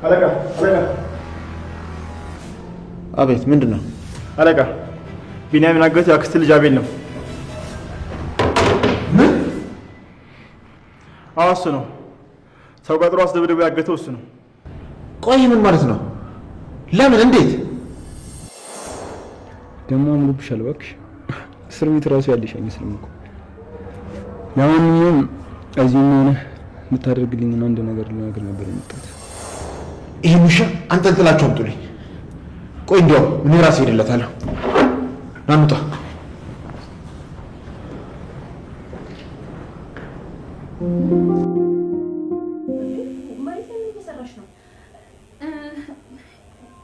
አለቃ አቤት፣ ምንድነው? አለቃ ቢንያምን ያገተው የአክስት ልጅ አቤል ነው። ምን? አዎ እሱ ነው። ሰው ቀጥሮ አስደብድቦ ያገተው እሱ ነው። ቆይ ምን ማለት ነው? ለምን? እንዴት? ደግሞ አምሮብሻል እባክሽ። እስር ቤት ራሱ ያለሽ አይመስልም እኮ። ለማንኛውም እዚህ ሆነ የምታደርግልኝ አንድ ነገር ልነግር ነበር የመጣሁት። ይሄን ውሻ አንተን ጥላችሁ አምጡልኝ። ቆይ እንዲያው እኔ ራሴ ሄድለታለሁ። ናምጣ።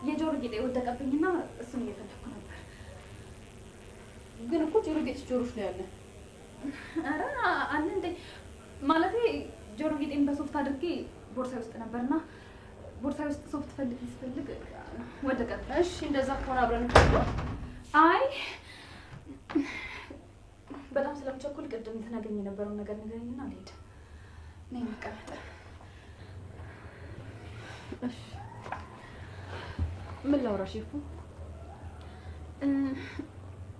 የጆሮ ጌጤ ወደቀብኝና እሱን እየፈለኩ ነበር። ግን እኮ ጆሮ ጌጥ ጆሮሽ ላይ አለ። ኧረ አለ እንዴ? ማለቴ ጆሮ ጌጤን በሶፍት አድርጌ ቦርሳዬ ውስጥ ነበርና ቦርሳዬ ውስጥ ሶፍት ስፈልግ ወደቀብኝ። እሺ እንደዛ ከሆነ አብረን አይ በጣም ስለምቸኩል ቅድም ተናገኝ የነበረውን ነገር ንገረኝና አልሄድ ነኝ መቀመጥ። እሺ ምን ላውራሽ ይፉ?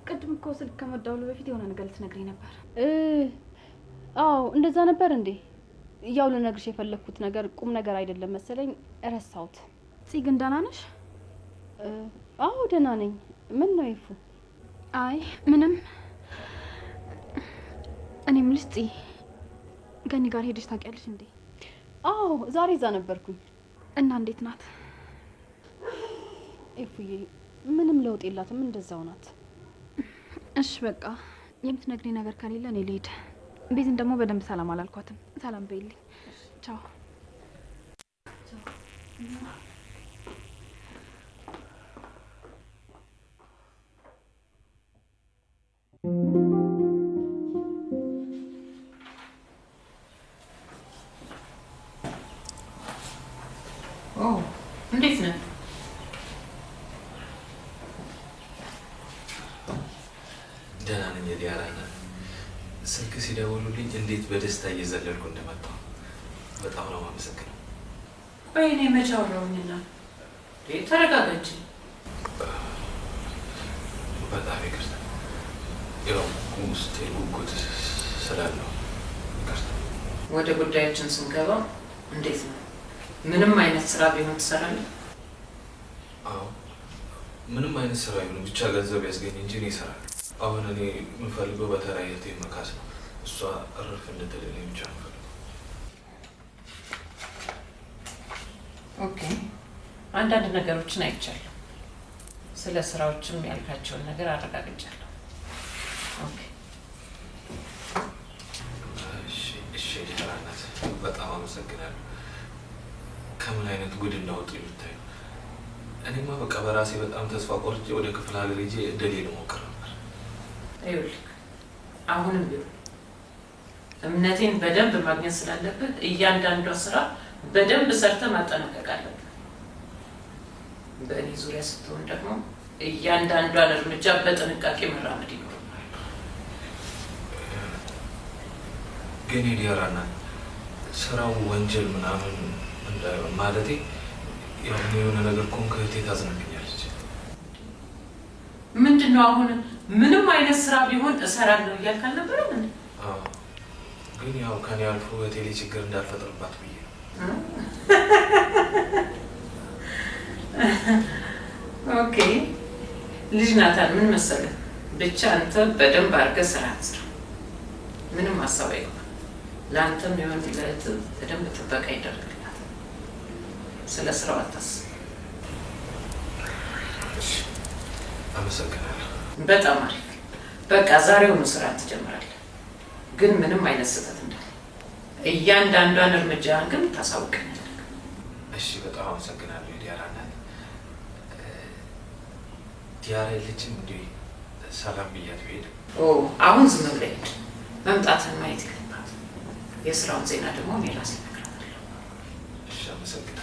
ቅድም እኮ ስልክ ከመደወሉ በፊት የሆነ ነገር ልትነግሪኝ ነበር። አዎ እንደዛ ነበር እንዴ? ያው ልነግርሽ የፈለኩት ነገር ቁም ነገር አይደለም መሰለኝ ረሳሁት። ግን ደህና ነሽ? አዎ ደህና ነኝ። ምን ነው ይፉ? አይ ምንም። እኔ የምልሽ ገኒ ጋር ሄደሽ ታውቂያለሽ እንዴ? አዎ ዛሬ እዛ ነበርኩኝ። እና እንዴት ናት? ይፉዬ ምንም ለውጥ የላትም፣ እንደዛው ናት። እሺ በቃ የምትነግሪኝ ነገር ከሌለ እኔ ልሂድ። ቤዚን ደግሞ በደንብ ሰላም አላልኳትም። ሰላም በይልኝ። ቻው። እንዴት ነህ? ደህና ነኝ ዲያራ። ስልክ ሲደውሉልኝ እንዴት በደስታ እየዘለልኩ እንደመጣሁ በጣም ነው የማመሰግነው። ቆይ እኔ መቼ አወራሁኝና? ተረጋጋ እንጂ። በጣም ይቅርታ፣ ያው ውስጤ ጉጉት ስላለው ይቅርታ። ወደ ጉዳያችን ስንገባ እንዴት ነው? ምንም አይነት ስራ ቢሆን ትሰራለህ? አዎ ምንም አይነት ስራ ይሁን ብቻ ገንዘብ ያስገኝ እንጂ እኔ እሰራለሁ። አሁን እኔ የምፈልገው በተለይ እህቴ መካስ ነው። እሷ እርፍ እንድትልልኝ ብቻ ነው የምፈልገው። ኦኬ፣ አንዳንድ ነገሮችን አይቻለሁ። ስለ ስራዎችም ያልካቸውን ነገር አረጋግጫለሁ። ኦኬ እሺ ዲያራናት፣ በጣም አመሰግናለሁ። ከምን አይነት ጉድ እንዳወጡ የምታዩ። እኔማ በቃ በራሴ በጣም ተስፋ ቆርጬ ወደ ክፍለ ሀገር ሄጄ እድሌ ልሞክር ነበር። ይኸውልህ አሁንም ቢሆን እምነቴን በደንብ ማግኘት ስላለብህ እያንዳንዷ ስራ በደንብ ሰርተህ ማጠናቀቅ አለብህ። በእኔ ዙሪያ ስትሆን ደግሞ እያንዳንዷን እርምጃ በጥንቃቄ መራመድ ይኖርብሃል። ግን ዲያራናት፣ ስራው ወንጀል ምናምን እንዳይሆን ማለቴ የሆነ ነገር ኮንክሪት ታዝናኛለች። ምንድነው አሁን ምንም አይነት ስራ ቢሆን እሰራለሁ እያልክ አልነበረም እንዴ? አዎ ግን ያው ከኔ አልፎ በቴሌ ችግር እንዳልፈጥርባት ብዬ ነው። ኦኬ ልጅ ናታን፣ ምን መሰለህ ብቻ አንተ በደንብ አድርገህ ስራህን ስራ። ምንም ሀሳብ አይሆንም። ለአንተም የሆን ለእህትህ በደንብ ጥበቃ ይደረግልሃል። ስለ ስራው አታስብ። አመሰግናለሁ። በጣም አሪፍ። በቃ ዛሬውኑ ስራ ትጀምራለህ። ግን ምንም አይነት ስህተት እንዳለ እያንዳንዷን እርምጃህን ግን ታሳውቀኛለህ። እሺ በጣም አመሰግናለሁ ዲያራናት። ዲያራ የለችም እንዴ? ሰላም ብያት ብሄድ። አሁን ዝም ብለህ ሂድ። መምጣትን ማየት ይገባል። የስራውን ዜና ደግሞ እኔ ራሴ እነግርሃለሁ። እሺ አመሰግናለሁ።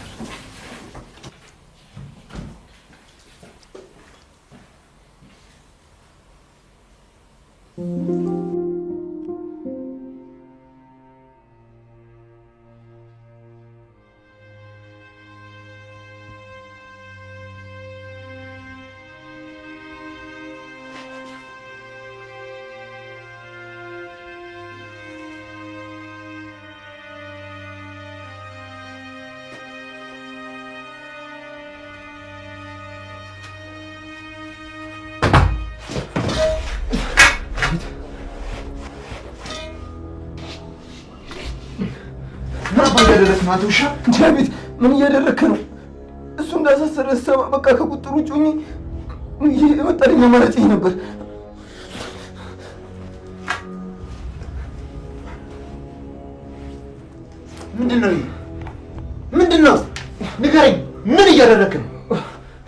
ምን አባ እያደረግህ ነው አንተ ውሻ? ዳዊት ምን እያደረግክ ነው? እሱ እንዳሳሰረ ሰማ በቃ ከቁጥር ውጭ ሆኜ የመጣልኝ አማራጭ ነበር። ምንድን ነው ንገረኝ። ምን እያደረግህ ነው?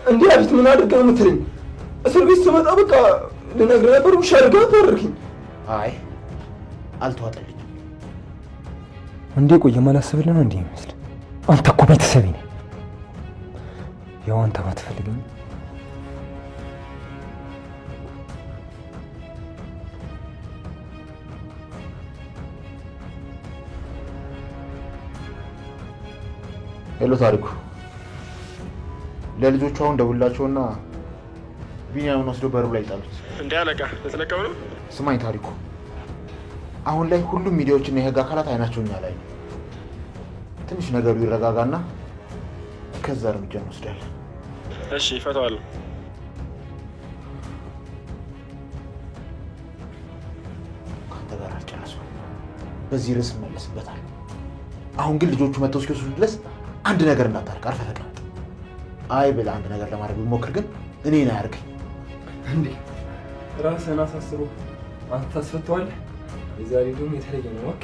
እንዴ ዳዊት ምን አድርገህ ነው የምትለኝ? እስር ቤት ስመጣ በቃ ልነግርህ ነበር ውሻ አድርገህ አታደርግኝ። አይ አልተዋጠልኝም። እንዴ ቆይ የማላስብልህ ነው እንዴ ይመስል? አንተ እኮ ቤተሰቤ ነህ። ያው አንተ ባትፈልግም ሄሎ ታሪኩ፣ ለልጆቹ አሁን ደውላቸውና ቢኒያምን ወስደው በሩ ላይ ጣሉት። እንዴ አለቃ ተስለቀው ነው? ስማኝ ታሪኩ፣ አሁን ላይ ሁሉም ሚዲያዎችና የህግ አካላት አይናቸው እኛ ላይ ነው። ትንሽ ነገሩ ይረጋጋና ከዛ እርምጃ እንወስዳለን። እሺ እፈታዋለሁ። ከአንተ ጋር አልጨረስኩም። በዚህ ርዕስ እንመለስበታል። አሁን ግን ልጆቹ መጥተው እስኪወስዱ ድረስ አንድ ነገር እንዳታርቅ፣ አርፈህ ተቀመጥ። አይ ብለህ አንድ ነገር ለማድረግ ቢሞክር ግን እኔን አያርገኝ። እንዴ ራስህን አሳስሮ አንተ ታስፈታዋለህ? የዛሬ ደግሞ የተለየ ነው። ወክ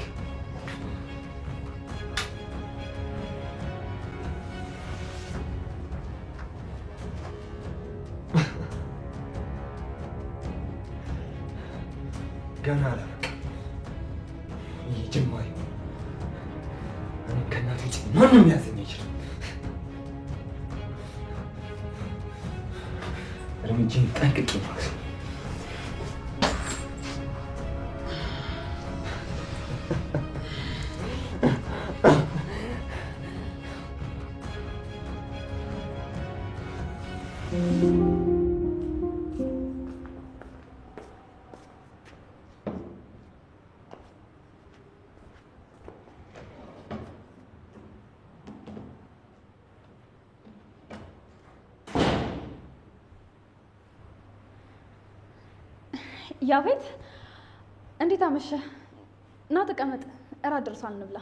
ገና አላበቃም። ይህ ጅማሬ እኔ ከእናቴ ውጭ ማንም ሊያዘኝ አይችልም። እርምጃዬን ጠንቅቄ ማለት ነው። ያቤት እንዴት አመሸህ? ና ተቀመጥ፣ እራት ደርሷል፣ እንብላ።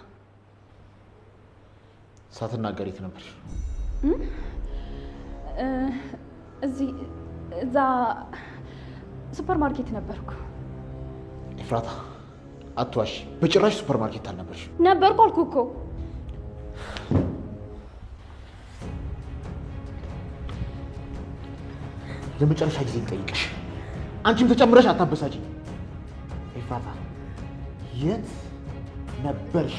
ሳትናገሪ የት ነበርሽ? እዛ ሱፐር ማርኬት ነበርኩ። ኤፍራታ አትዋሺ፣ በጭራሽ ሱፐር ማርኬት አልነበርሽ። ነበርኩ አልኩህ እኮ። ለመጨረሻ ጊዜ ልጠይቅሽ፣ አንቺም ተጨምረሽ አታበሳጪ። ኤፍራታ የት ነበርሽ?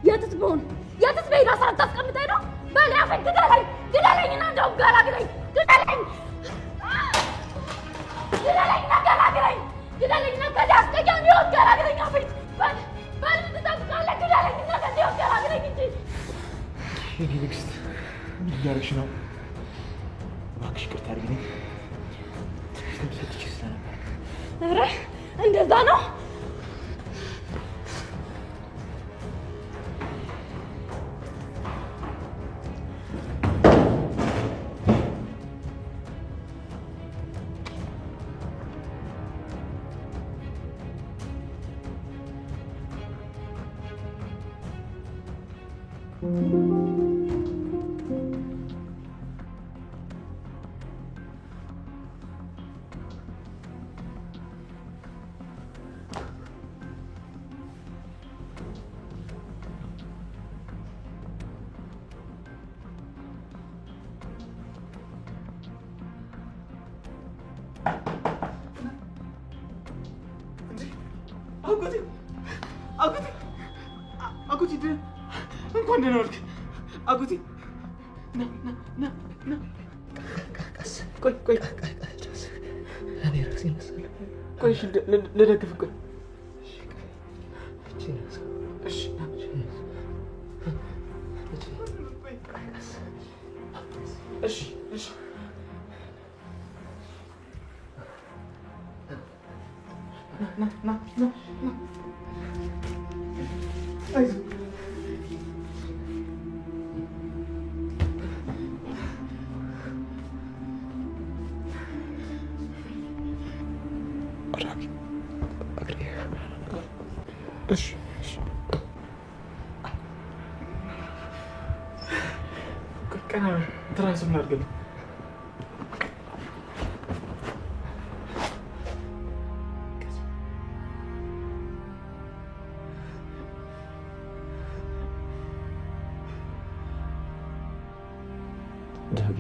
የትስ ብሆን የትስ በሄድ አስራ ታስቀምጠኝ ነው? በል ያፈን ግደለኝ፣ ግደለኝና እንደውም ገላግለኝ፣ ግደለኝ፣ ግደለኝና ገላግለኝ፣ ግደለኝና ከዚህ አስቀያሚ ህይወት ገላግለኝ። አቤት በል በል ምን ትጠብቃለህ? ግደለኝና ከዚህ ህይወት ገላግለኝ እንጂ። የኔ ንግስት ምን እያደረግሽ ነው? እባክሽ ይቅርታ አድርጊልኝ። ትንሽ ሰጥቼ ስለነበር። ኧረ እንደዛ ነው? አጎቴ እንኳን ደህና ዋልክ አጎቴ። ና ቆይ እኔ ራሴ እነሳለሁ። ቆይ እሺ ልደግፍ። ቆይ እሺ እሺ ና አይዞህ ቀና ትራስ ምን አድርገህ ዳጊ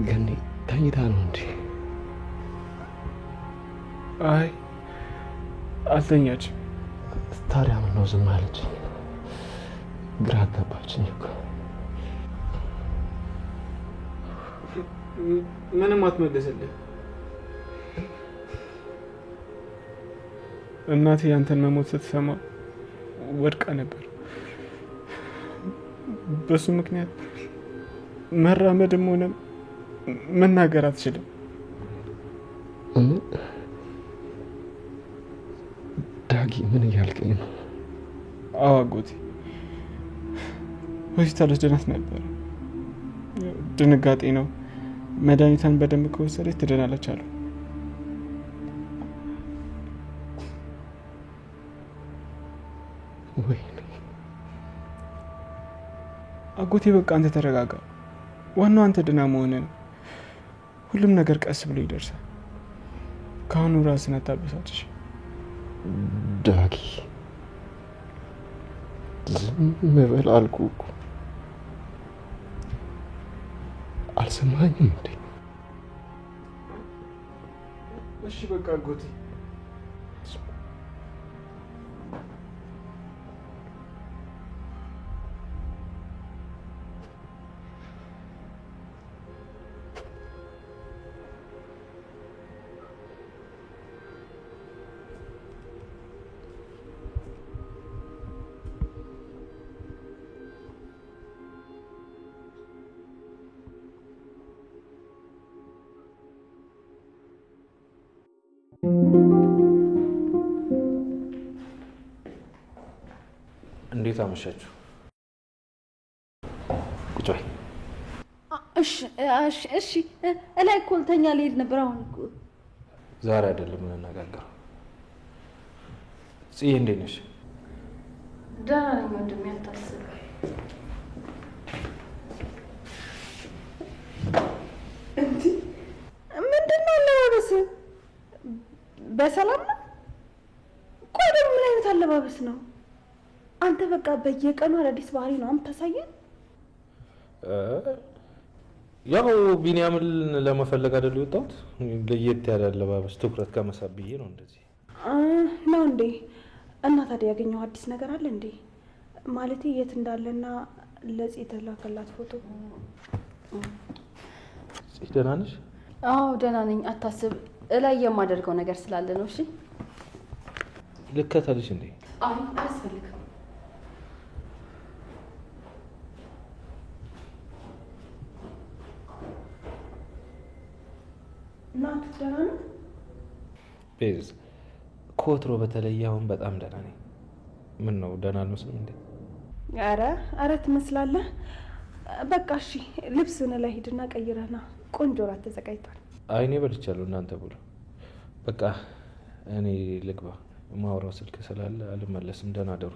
ገኒ ተኝታ ነው እንዴ? አይ አልተኛችም። ታዲያ ምን ነው ዝም አለች? ግራ አጋባችኝ እኮ። ምንም አትመለሰልህ። እናቴ ያንተን መሞት ስትሰማ ወድቃ ነበር። በሱ ምክንያት መራመድም ሆነ መናገር አትችልም። ዳጊ ምን እያልከኝ ነው? አዎ አጎቴ ሆስፒታል ወስደናት ነበር። ድንጋጤ ነው። መድኃኒቷን በደንብ ከወሰደች ትድናለች አሉ። ወይኔ አጎቴ በቃ አንተ ተረጋጋ። ዋናው አንተ ድና መሆን ነው። ሁሉም ነገር ቀስ ብሎ ይደርሳል። ከአሁኑ ራስን አታበሳጭሽ ዳጊ። ዝም በል አልኩህ እኮ። አልሰማኝም እንዴ? እሺ በቃ አጎቴ እንዴት አመሻችሁ? ቁጭ በይ። እሺ እላይ እኮ ልተኛ ልሄድ ነበር። አሁን እኮ ዛሬ አይደለም የምንነጋገረው። ጽዬ እንዴት ነሽ? ደህና ነኝ ወንድሜ፣ አታስብ። ምንድን ነው አለባበስ? በሰላም ነው? ቆይ ደግሞ ምን አይነት አለባበስ ነው? አንተ በቃ በየቀኑ አዳዲስ ባህሪ ነው የምታሳየን። ያው ቢኒያምን ለመፈለግ አይደል የወጣሁት። ለየት ያለ አለባበስ ትኩረት ከመሳብ ብዬ ነው እንደዚህ ነው እንዴ? እና ታዲያ ያገኘው አዲስ ነገር አለ እንዴ? ማለቴ የት እንዳለና ለጽ የተላከላት ፎቶ። ጽ ደህና ነሽ? አዎ ደህና ነኝ፣ አታስብ። እላይ የማደርገው ነገር ስላለ ነው። እሺ ልከተልሽ እንዴ? አይ አያስፈልግም። እናት ደህና ነው? ቤዝ ከወትሮ በተለየ አሁን በጣም ደህና ነኝ። ምን ነው ደህና አልመስልም እንዴ? ኧረ ትመስላለህ። በቃ እሺ ልብስን ላይ ሂድና ቀይረህና ቆንጆ ራት ተዘጋጅቷል። አይኔ በልቻለሁ እናንተ ብሎ። በቃ እኔ ልግባ፣ ማውራው ስልክ ስላለ አልመለስም። ደህና ደሩ።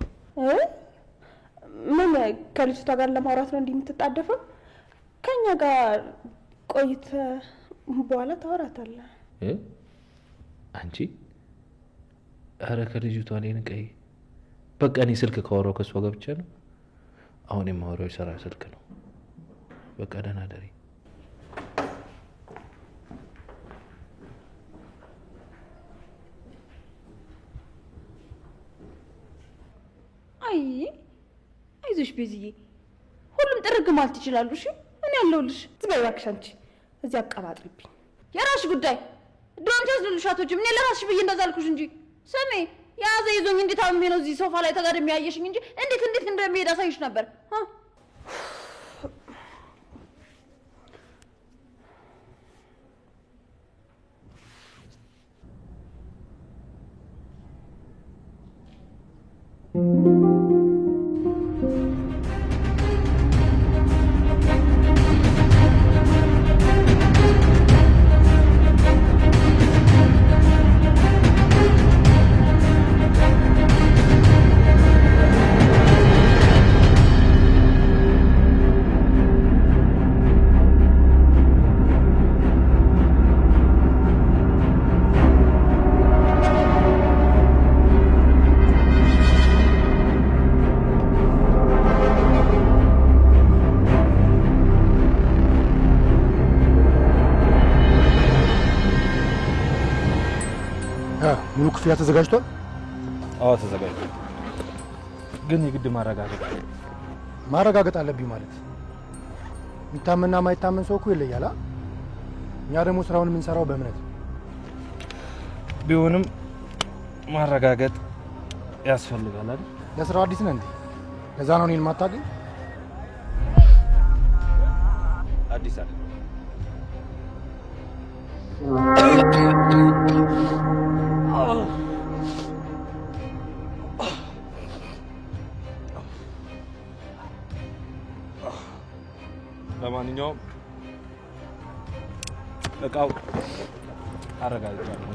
ምን ከልጅቷ ጋር ለማውራት ነው እንዲህ የምትጣደፈው? ከኛ ጋር ቆይተህ በኋላ ታወራታለህ። አንቺ ኧረ ከልጅቷ ላይ ንቀይ። በቃ እኔ ስልክ ካወራው ከሷ ጋር ብቻ ነው። አሁን የማወራው የሰራ ስልክ ነው። በቃ ደህና ደሪ። አይዞሽ ቤዝዬ፣ ሁሉም ጥርግ ማለት ይችላሉ። እሺ እኔ ያለሁልሽ። ዝም በይ እባክሽ አንቺ እዚህ አቀባጥሪብኝ። የራስሽ ጉዳይ። ድሮም ታስደልሻቶች ምን ለራስሽ ብዬ እንደዛ አልኩሽ እንጂ። ስሜ ያዘ ይዞኝ እንዴት አምሜ ነው እዚህ ሶፋ ላይ ተጋድሜ ያየሽኝ እንጂ እንዴት እንደሚሄድ አሳይሽ ነበር። ሙሉ ክፍያ ተዘጋጅቷል? አዎ ተዘጋጅቷል። ግን የግድ ማረጋገጥ አለብኝ ማለት የሚታመንና ማይታመን ሰው እኮ ይለያል። እኛ ደግሞ ስራውን የምንሰራው በእምነት ቢሆንም ማረጋገጥ ያስፈልጋል አይደል? ለስራው አዲስ ነህ እንዴ? ለዛ ነው እኔን የማታገኝ? አዲስ አይደል? ለማንኛውም እቃው አረጋግጫለሁ።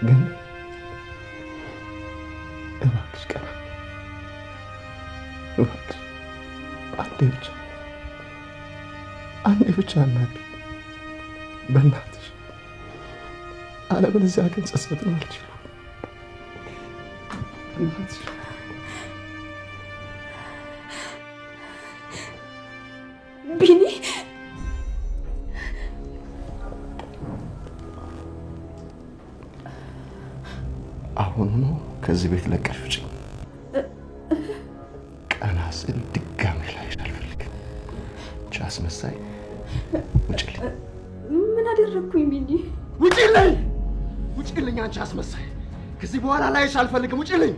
ግን እባክሽ ቀና እባክሽ አንዴ ብቻ አናግሪኝ በእናትሽ። አለበለዚያ ግን ጸጸት ነው አልችልም። በእናትሽ ቢኒ አሁኑኑ ከዚህ ቤት ለቀሽ ውጪ። ቀና ስል ድጋሜ ላይሽ አልፈልግም። አስመሳይ ውጪልኝ። ምን አደረግኩኝ ቢኒ? ውጪልኝ አንቺ አስመሳይ። ከዚህ በኋላ ላይሽ አልፈልግም። ውጪልኝ!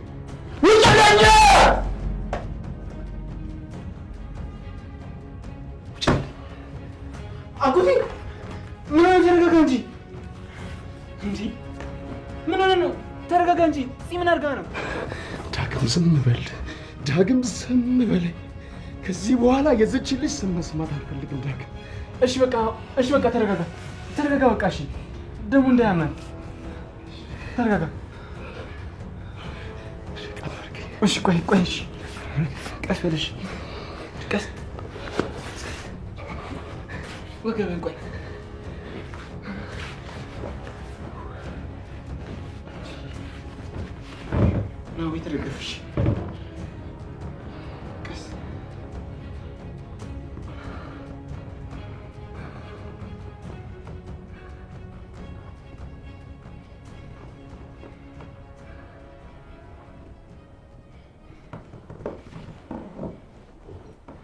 ውጪልኝ! አጎቴ ምን ሆነ? ተረጋጋ እንጂ እንጂ ምን ሆነ ነው? ተረጋጋ እንጂ። ምን አድርጋ ነው? ዳግም ዝም በል። ከዚህ በኋላ የዚች ልጅ ስም መስማት አልፈልግም ዳግም። እሺ በቃ ተረጋጋ በቃ። እሺ ደግሞ እንዳያመን ተረጋጋ። እሺ ቆይ እሺ ቀስ በልሽ ቀስ ወገበን ቆይ ነው የተደገፍሽ። ቀስ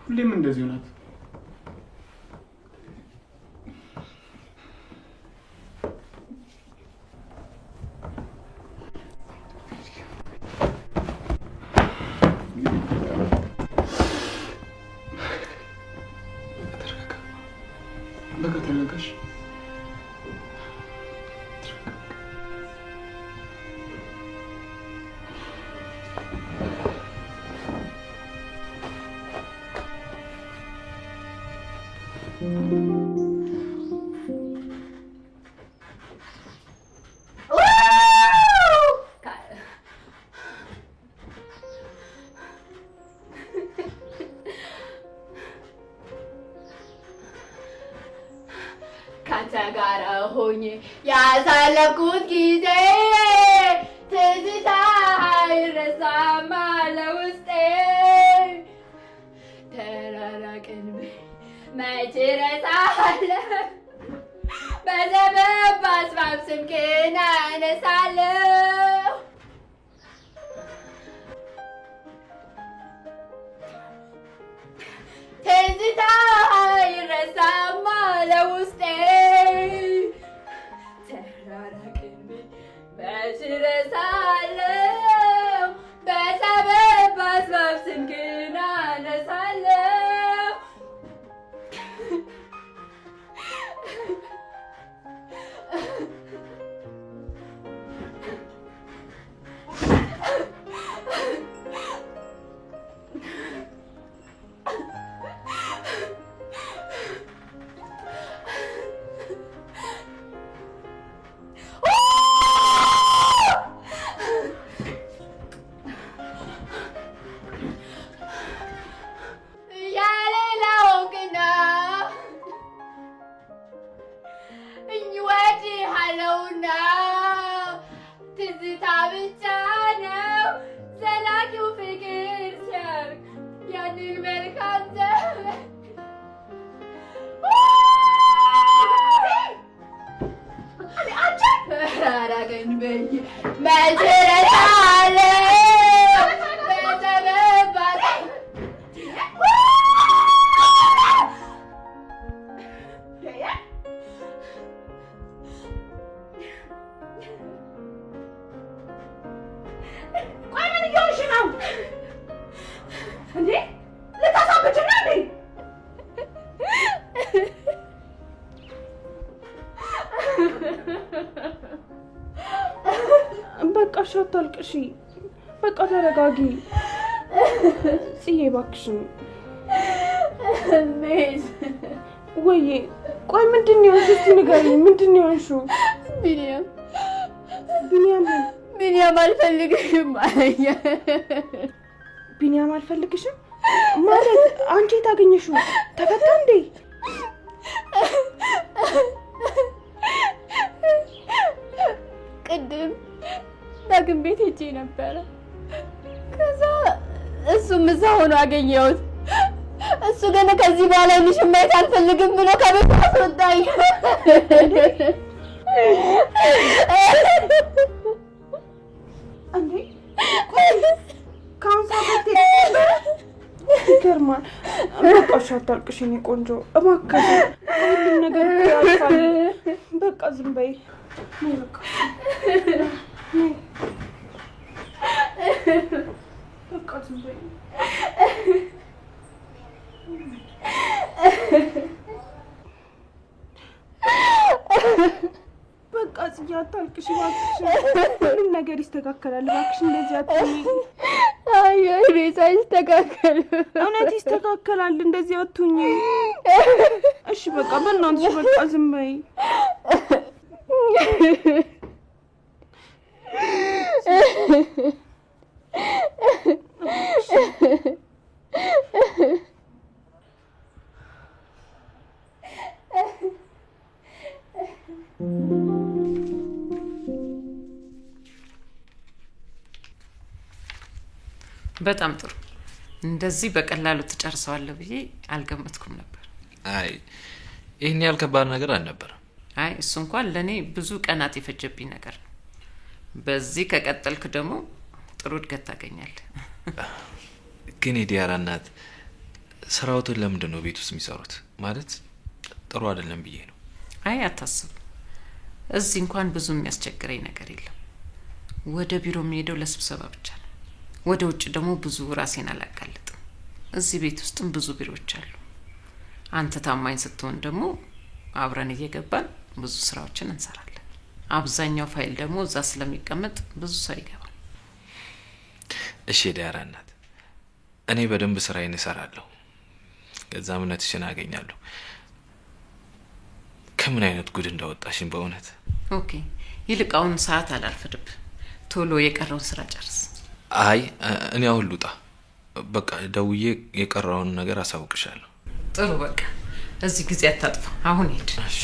ሁሌም እንደዚህ ናት። በቃ ተረጋጋሽ። ካንተ ጋር ሆኜ ያሳለፍኩት ጊዜ ትዝታ አይረሳም አለ ውስጤ። ተራራቅን መች እረሳለሁ፣ በሰበብ በአስባብ ስምህን አነሳለሁ። ትዝታ አይረሳም አለ ውስጤ። ተራራቅን መች እረሳለሁ፣ በሰበብ በአስባብ ስምህን አነሳለሁ። ትዝታ ብቻ ነው ዘላቂው ፍቅር ሲያርግ ያንን መልካም ዘመን አራገኝ በይ መሰረት አለ በሰበባለ ቆይ ምን እየሆንሽ ነው እንዴ? ልታሳብጅ ነው እንዴ? በቃ እሺ አታልቅሺ። በቃ ተረጋጊ ጽዬ እባክሽን። ሜዝ ወይዬ ቆይ ምንድን ነው የሆንሽው? እስኪ ንገሪኝ ምንድን ነው የሆንሽው? ቢኒያም ቢኒያም አልፈልግሽም አለኝ። ቢኒያም አልፈልግሽም ማለት አንቺ የታገኘሽው ተፈታ እንዴ? ቅድም ዳግም ቤት ሄጄ ነበረ። ከዛ እሱም እዛ ሆኖ አገኘሁት። እሱ ግን ከዚህ በኋላ ልሽም ማየት አልፈልግም ብሎ ከቤት አስወጣኝ። እንዴ ቆይ ካንሳበት ይገርማል። በቃ እሺ አታልቅሽ የኔ ቆንጆ እባክሽ። ሁሉም ነገር ያልፋል። በቃ ዝም በይ። ነይ በቃ ነይ። በቃ ዝም በይ። በቃ ጽጌ አታልቅሽ እባክሽ። ሁሉም ነገር ይስተካከላል። እባክሽ እንደዚህ አትሁኚ። አይ ሬሳ ይስተካከል። እውነት ይስተካከላል። እንደዚህ አትሁኚ። እሺ በቃ በእናትሽ በቃ ዝም በይ። በጣም ጥሩ። እንደዚህ በቀላሉ ትጨርሰዋለህ ብዬ አልገመትኩም ነበር። አይ ይህን ያህል ከባድ ነገር አልነበረም። አይ እሱ እንኳን ለእኔ ብዙ ቀናት የፈጀብኝ ነገር ነው። በዚህ ከቀጠልክ ደግሞ ጥሩ እድገት ታገኛለህ። ግን የዲያራ እናት ስራውትን ለምንድን ነው ቤት ውስጥ የሚሰሩት? ማለት ጥሩ አይደለም ብዬ ነው። አይ አታስብ፣ እዚህ እንኳን ብዙ የሚያስቸግረኝ ነገር የለም። ወደ ቢሮ የሚሄደው ለስብሰባ ብቻ ነው። ወደ ውጭ ደግሞ ብዙ ራሴን አላጋለጥም። እዚህ ቤት ውስጥም ብዙ ቢሮዎች አሉ። አንተ ታማኝ ስትሆን ደግሞ አብረን እየገባን ብዙ ስራዎችን እንሰራለን። አብዛኛው ፋይል ደግሞ እዛ ስለሚቀመጥ ብዙ ሰው ይገባል። እሺ ዲያራ እናት፣ እኔ በደንብ ስራዬን እሰራለሁ። ከዛ እምነትሽን አገኛለሁ። ከምን አይነት ጉድ እንዳወጣሽን በእውነት። ኦኬ፣ ይልቃውን ሰዓት አላልፈድብ። ቶሎ የቀረውን ስራ ጨርስ። አይ እኔ አሁን ልውጣ። በቃ ደውዬ የቀረውን ነገር አሳውቅሻለሁ። ጥሩ፣ በቃ እዚህ ጊዜ አታጥፋ። አሁን ሄድ። እሺ።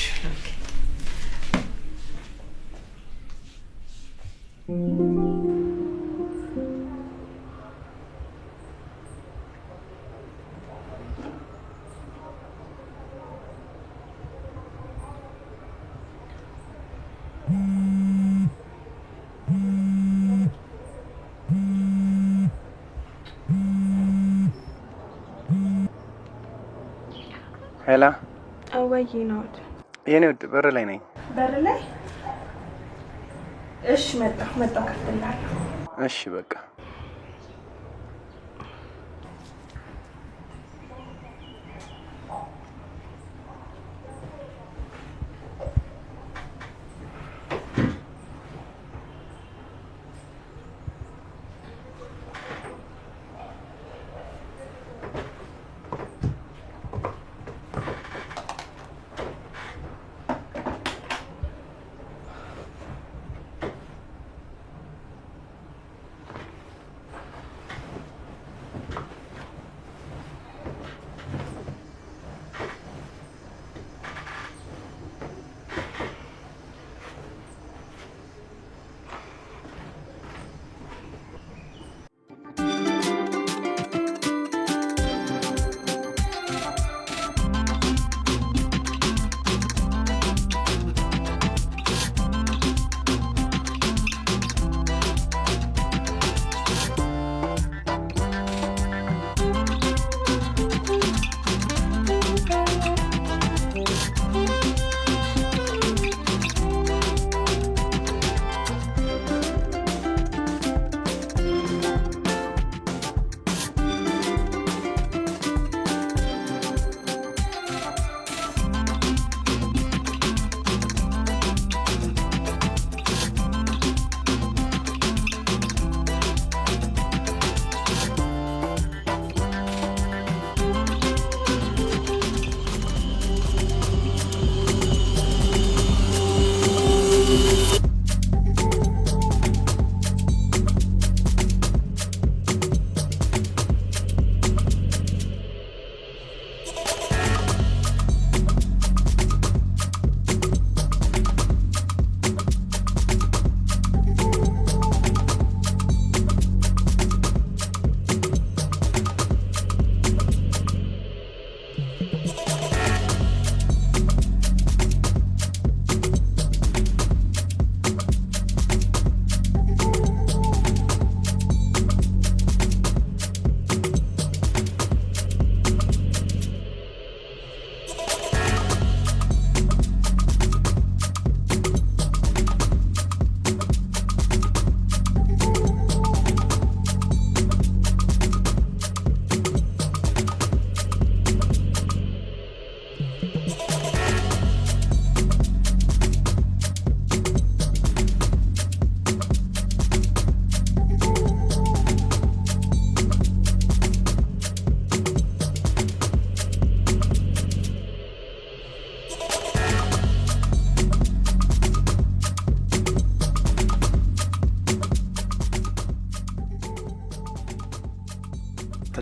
ሄላ ወይ ነው የኔ ውድ፣ በር ላይ ነኝ። በር ላይ? እሺ መጣሁ ከፍላለሁ። እሺ በቃ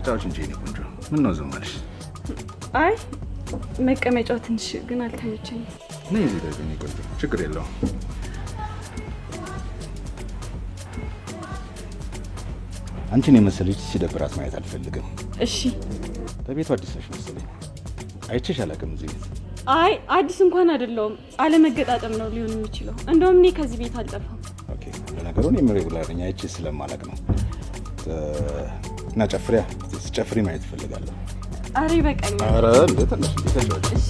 ተጫዋች እንጂ እኔ ቆንጆ ምን ነው ዝም አለሽ? አይ መቀመጫው ትንሽ ግን አልተመቸኝም። ነይ እዚህ ጋር እኔ ቆንጆ ችግር የለውም። አንቺን የመሰለች ሲደብራት ማየት አልፈልግም። እሺ። በቤቱ አዲስ ነሽ መሰለኝ። አይቼሽ አላውቅም እዚህ ቤት። አይ አዲስ እንኳን አይደለሁም። አለመገጣጠም ነው ሊሆን የሚችለው። እንደውም እኔ ከዚህ ቤት አልጠፋም። ኦኬ። ለነገሩ እኔም ሬጉላር ነኝ። አይቼሽ ስለማላውቅ ነው። እና ጨፍሪያ ስጨፍሪ ማየት እፈልጋለሁ። አሬ በቃኝ። ኧረ እንዴ ትንሽ እንዴ ተጫወች። እሺ።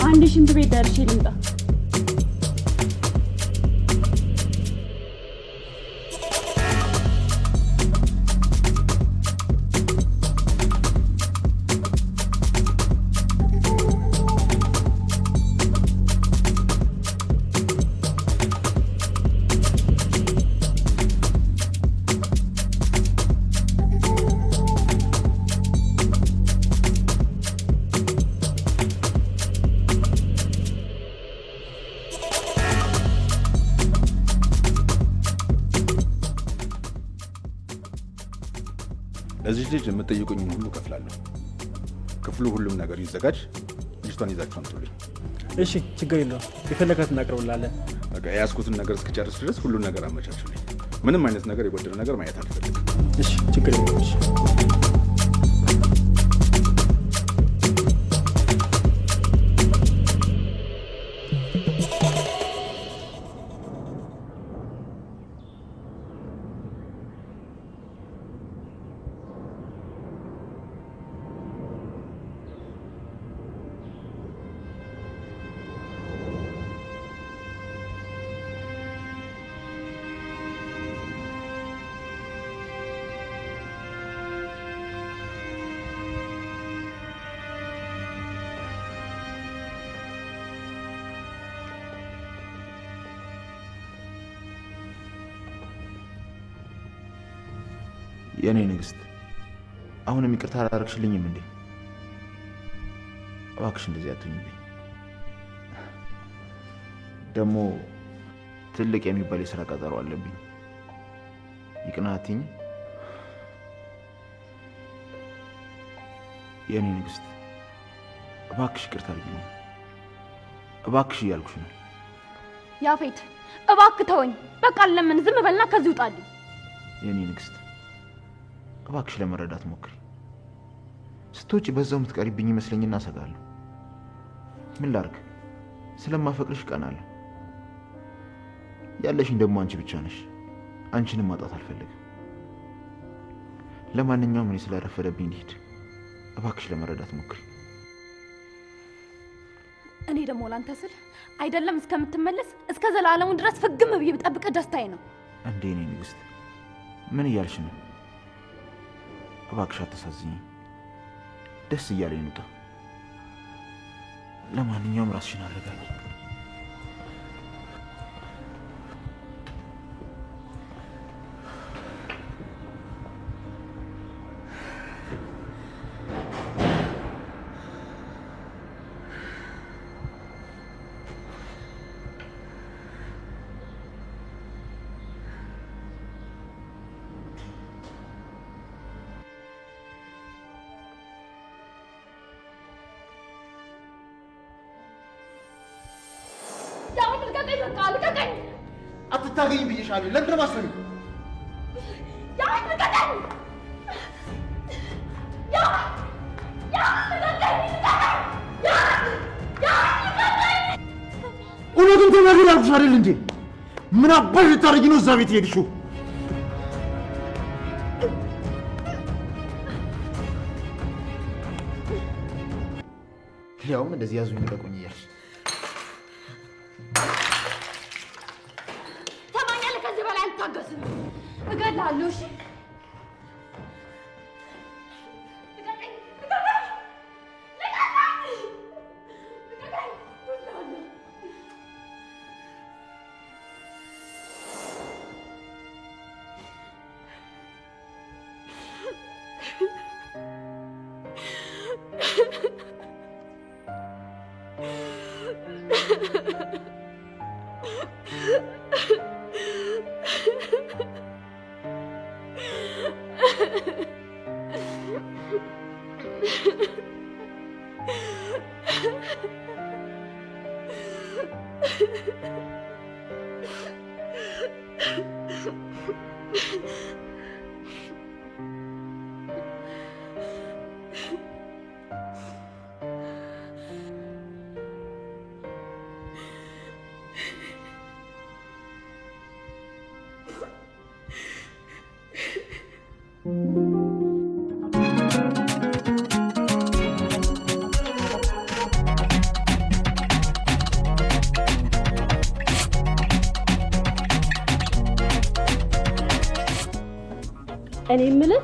አንድ ሽንት ቤት ደርሼ ልምጣ። ለዚህ ልጅ የምትጠይቁኝን ሁሉ ከፍላለሁ። ክፍሉ ሁሉም ነገር ይዘጋጅ። ልጅቷን ይዛችሁ አምጡልኝ። እሺ ችግር የለውም። የፈለጋትን እናቀርብላለን። በቃ የያዝኩትን ነገር እስክጨርስ ድረስ ሁሉን ነገር አመቻቹልኝ። ምንም አይነት ነገር የጎደለ ነገር ማየት አልፈልግም። እሺ ችግር የለውም። እሺ የኔ ንግስት አሁንም ይቅርታ አላደረግሽልኝም እንዴ? እባክሽ እንደዚህ አትሁኝብኝ። ደግሞ ትልቅ የሚባል የሥራ ቀጠሮ አለብኝ። ይቅናትኝ የኔ ንግስት፣ እባክሽ ይቅርታ አድርጊልኝ። እባክሽ እያልኩሽ ነው። ያፌት እባክህ ተወኝ። በቃ ለምን ዝም በልና ከዚህ ውጣልኝ። የኔ ንግስት እባክሽ ለመረዳት ሞክሪ። ስትወጪ በዛው የምትቀሪብኝ ይመስለኝና እሰጋለሁ። ምን ላድርግ? ስለማፈቅርሽ ቀናለሁ። ያለሽኝ ደግሞ አንቺ ብቻ ነሽ። አንቺንም ማጣት አልፈልግም። ለማንኛውም እኔ ስለረፈደብኝ ልሂድ። እባክሽ ለመረዳት ሞክሪ። እኔ ደግሞ ላንተ ስል አይደለም እስከምትመለስ እስከ ዘላለሙ ድረስ ፍግም ብዬ ብጠብቅ ደስታዬ ነው። እንዴ እኔ ንግስት ምን እያልሽ ነው? እባክሽ አታሳዝኝ። ደስ እያለኝ እንውጣ። ለማንኛውም ራስሽን አረጋጊ። አትታገኝ ብዬሻለሁ። ለምን ማሰኝ? እውነቱን ተናገሪ አልኩሽ አይደል እንዴ? ምን አባሽ ልታረጊ ነው እዛ ቤት ሄድሽው? ያውም እንደዚህ ያዙኝ ልቀቁኝ እያልሽ ተማኛለህ። ከዚህ በላይ አልታገስም። እገድልሃለሁ። እሺ እኔ የምልህ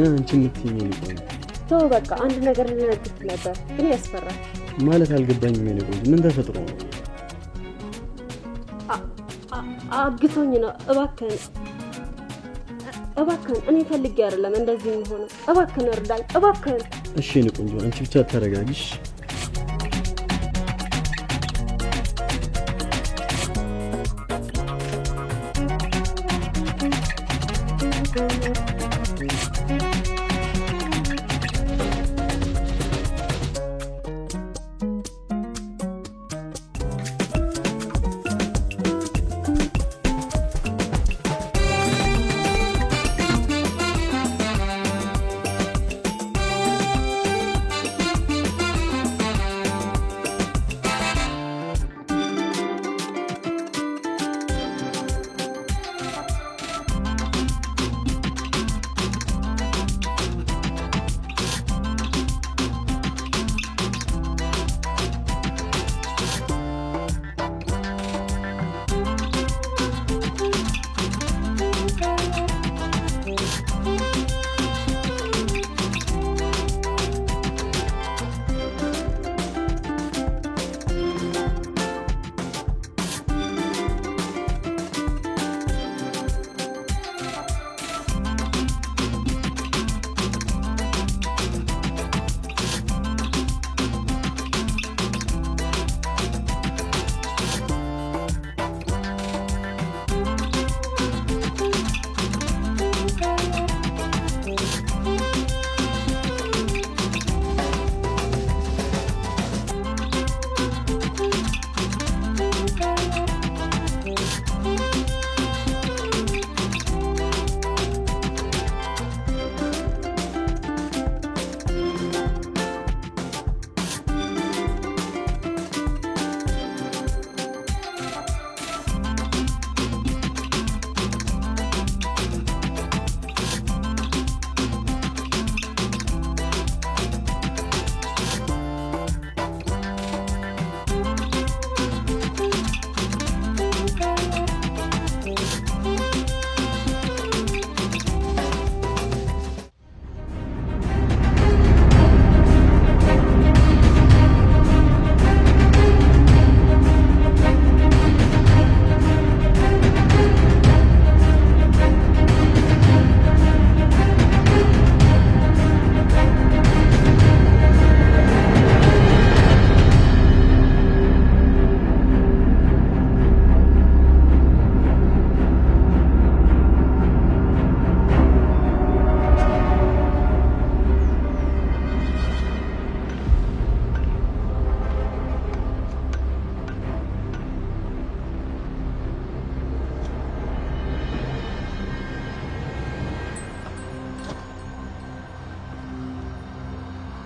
አንቺ የምትይኝ ነው። ተው በቃ አንድ ነገር ልነግርህ ነበር ግን ያስፈራል። ማለት አልገባኝም። የኔ ቆንጆ ምን ተፈጥሮ ነው? አግቶኝ ነው። እባክህን እኔ ፈልጌ አይደለም እንደዚህ የሚሆነው። እባክህን እርዳኝ እባክህን። እሺ የኔ ቆንጆ አንቺ ብቻ ተረጋጊሽ።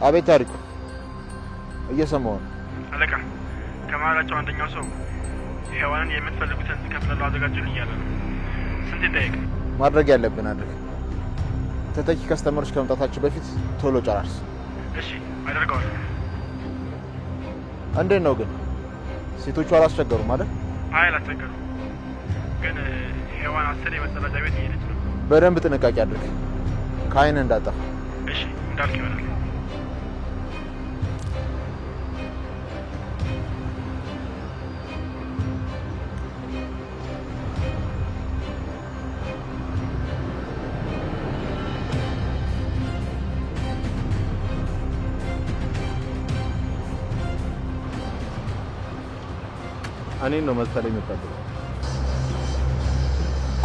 አቤት ታሪኩ፣ እየሰማሁ ነው። አለቃ፣ ከመሀላቸው አንደኛው ሰው ሔዋንን የምትፈልጉትን ከፍለለው አዘጋጁልኝ እያለ ነው። ስንት ይጠየቅ? ማድረግ ያለብን አድርግ። ተተኪ ከስተመሮች ከመምጣታቸው በፊት ቶሎ ጨራርስ። እሺ፣ አደርገዋለሁ። እንዴት ነው ግን ሴቶቹ አላስቸገሩም ማለት? አይ አላስቸገሩም፣ ግን ሔዋን 10 የመጸዳጃ ቤት እየሄደች ነው። በደንብ ጥንቃቄ አድርግ፣ ከአይን እንዳጠፋ። እሺ እንዳልክ ይሆናል። እኔን ነው መሰለኝ የምጠብቀው።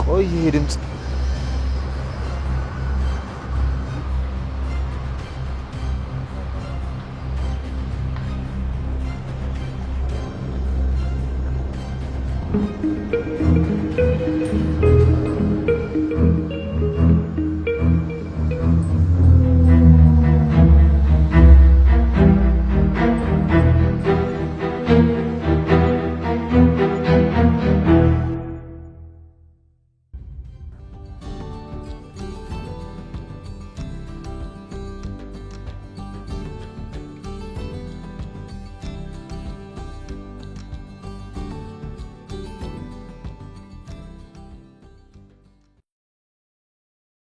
ቆይ ይሄ ድምፅ Thank you.